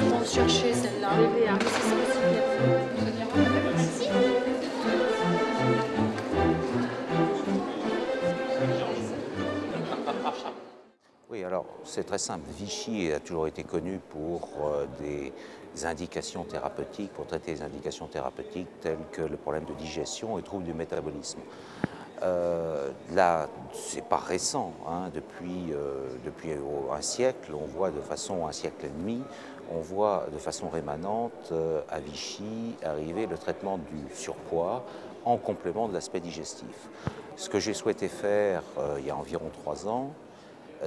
On va chercher celle-là. Oui, alors c'est très simple. Vichy a toujours été connu pour des indications thérapeutiques, pour traiter des indications thérapeutiques telles que le problème de digestion et troubles du métabolisme. Là, c'est pas récent, hein, depuis un siècle, on voit de façon, un siècle et demi, on voit de façon rémanente à Vichy arriver le traitement du surpoids en complément de l'aspect digestif. Ce que j'ai souhaité faire il y a environ 3 ans,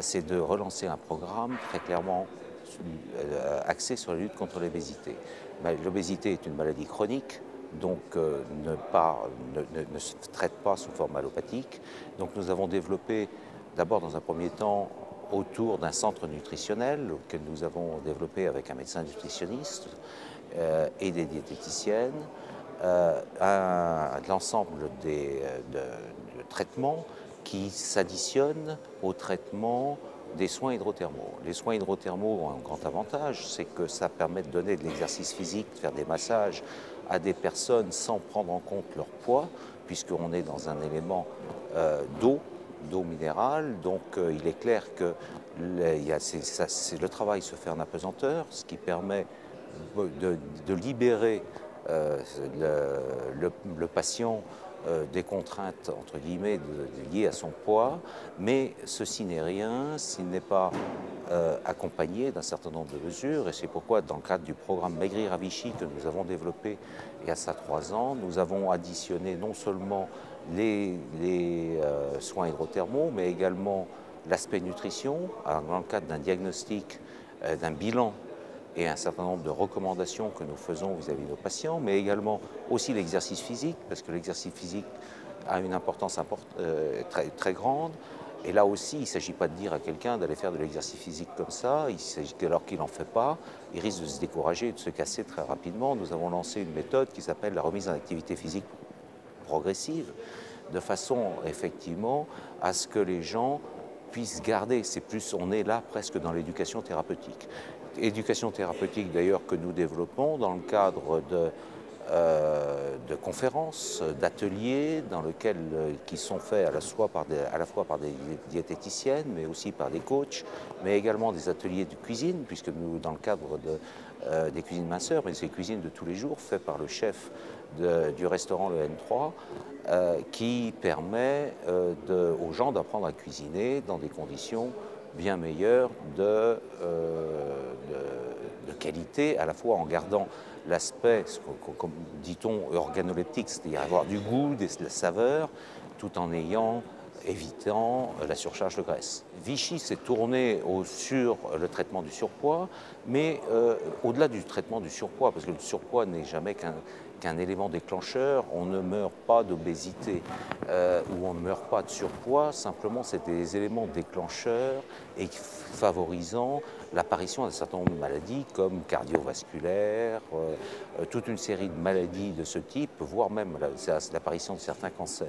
c'est de relancer un programme très clairement axé sur la lutte contre l'obésité. L'obésité est une maladie chronique, donc ne se traite pas sous forme allopathique. Donc nous avons développé d'abord dans un premier temps autour d'un centre nutritionnel que nous avons développé avec un médecin nutritionniste et des diététiciennes, l'ensemble de traitements qui s'additionnent au traitement des soins hydrothermaux. Les soins hydrothermaux ont un grand avantage, c'est que ça permet de donner de l'exercice physique, de faire des massages à des personnes sans prendre en compte leur poids, puisqu'on est dans un élément d'eau minérale. Donc il est clair que le travail se fait en apesanteur, ce qui permet de libérer le patient des contraintes entre guillemets liées à son poids, mais ceci n'est rien s'il n'est pas accompagné d'un certain nombre de mesures, et c'est pourquoi dans le cadre du programme Maigrir à Vichy que nous avons développé il y a ça 3 ans, nous avons additionné non seulement les soins hydrothermaux, mais également l'aspect nutrition, dans le cadre d'un diagnostic, d'un bilan et un certain nombre de recommandations que nous faisons vis-à-vis de nos patients, mais également aussi l'exercice physique, parce que l'exercice physique a une importance très, très grande. Et là aussi, il ne s'agit pas de dire à quelqu'un d'aller faire de l'exercice physique comme ça, il s'agit que alors qu'il n'en fait pas, il risque de se décourager et de se casser très rapidement. Nous avons lancé une méthode qui s'appelle la remise en activité physique progressive, de façon effectivement à ce que les gens puissent garder, on est là presque dans l'éducation thérapeutique. Éducation thérapeutique d'ailleurs que nous développons dans le cadre de conférences, d'ateliers qui sont faits à la fois par des diététiciennes, mais aussi par des coachs, mais également des ateliers de cuisine, puisque nous, dans le cadre des cuisines minceurs, mais c'est cuisines de tous les jours, fait par le chef du restaurant Le N3, qui permet aux gens d'apprendre à cuisiner dans des conditions bien meilleures de qualité, à la fois en gardant l'aspect, comme dit-on, organoleptique, c'est-à-dire avoir du goût, de la saveur, tout en évitant la surcharge de graisse. Vichy s'est tourné sur le traitement du surpoids, mais au-delà du traitement du surpoids, parce que le surpoids n'est jamais qu'un élément déclencheur, on ne meurt pas d'obésité ou on ne meurt pas de surpoids, simplement c'est des éléments déclencheurs et favorisant l'apparition d'un certain nombre de maladies comme cardiovasculaires, toute une série de maladies de ce type, voire même l'apparition de certains cancers.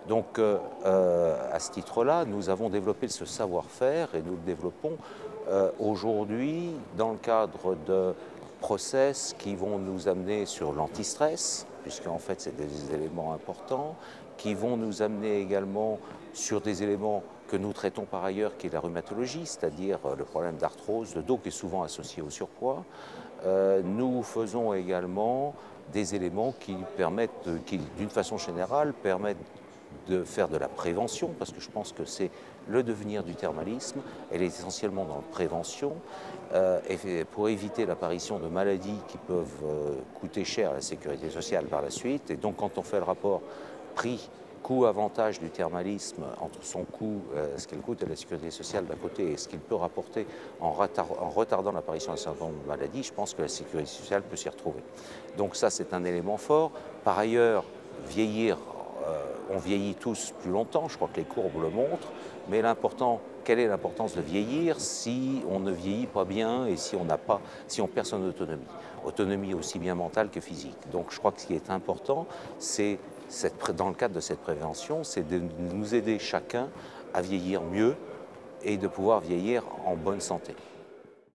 Donc à ce titre-là, nous avons développé ce savoir-faire et nous le développons aujourd'hui dans le cadre de process qui vont nous amener sur l'antistress, puisqu'en fait c'est des éléments importants, qui vont nous amener également sur des éléments que nous traitons par ailleurs, qui est la rhumatologie, c'est-à-dire le problème d'arthrose, de dos qui est souvent associé au surpoids. Nous faisons également des éléments qui d'une façon générale, permettent de faire de la prévention, parce que je pense que c'est le devenir du thermalisme, elle est essentiellement dans la prévention, et pour éviter l'apparition de maladies qui peuvent coûter cher à la sécurité sociale par la suite. Et donc quand on fait le rapport prix coût-avantage du thermalisme entre son coût, ce qu'il coûte à la sécurité sociale d'un côté et ce qu'il peut rapporter en retardant l'apparition d'un certain nombre de maladies, je pense que la sécurité sociale peut s'y retrouver. Donc ça, c'est un élément fort. Par ailleurs, vieillir on vieillit tous plus longtemps, je crois que les courbes le montrent, mais quelle est l'importance de vieillir si on ne vieillit pas bien et si on perd son autonomie. Autonomie aussi bien mentale que physique. Donc je crois que ce qui est important, c'est, dans le cadre de cette prévention, c'est de nous aider chacun à vieillir mieux et de pouvoir vieillir en bonne santé.